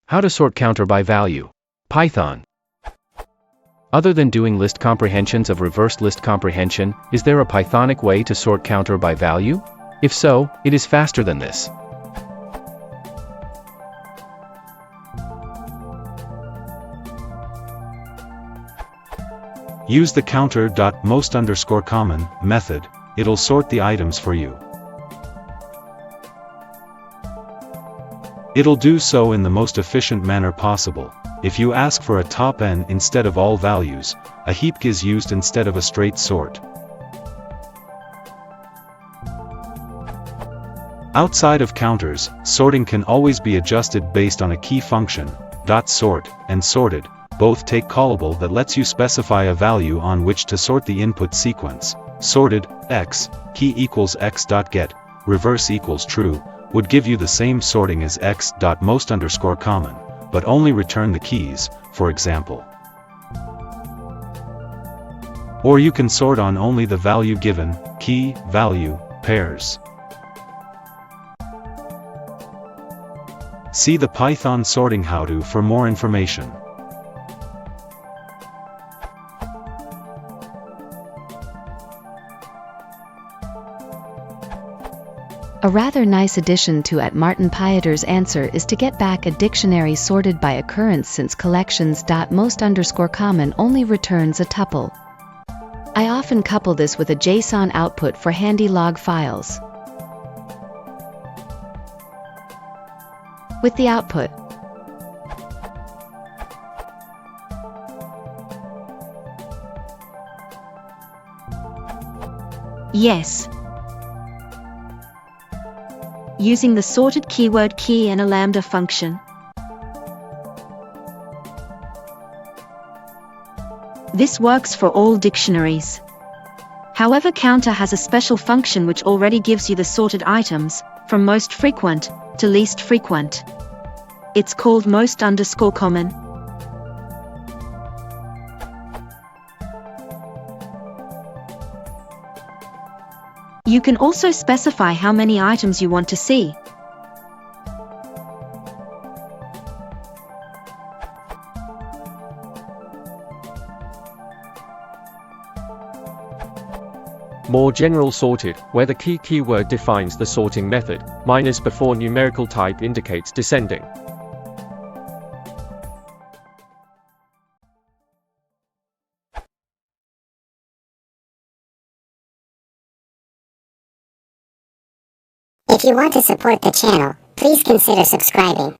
How to sort counter by value. Python. Other than doing list comprehensions of reversed list comprehension, is there a Pythonic way to sort counter by value? If so, it is faster than this. Use the counter.most_common method. It'll sort the items for you. It'll do so in the most efficient manner possible. If you ask for a top n instead of all values, a heap is used instead of a straight sort. Outside of counters, sorting can always be adjusted based on a key function, .sort, and sorted. Both take callable that lets you specify a value on which to sort the input sequence. Sorted, x, key equals x.get, reverse equals true, would give you the same sorting as x.most_common, but only return the keys, for example. Or you can sort on only the value given, key, value, pairs. See the Python sorting how-to for more information. A rather nice addition to @Martin Pieter's answer is to get back a dictionary sorted by occurrence, since collections.most_common only returns a tuple. I often couple this with a JSON output for handy log files. With the output, yes. Using the sorted keyword key and a lambda function. This works for all dictionaries. However, counter has a special function which already gives you the sorted items, from most frequent to least frequent. It's called most_common. You can also specify how many items you want to see. More general sorted, where the key keyword defines the sorting method, minus before numerical type indicates descending. If you want to support the channel, please consider subscribing.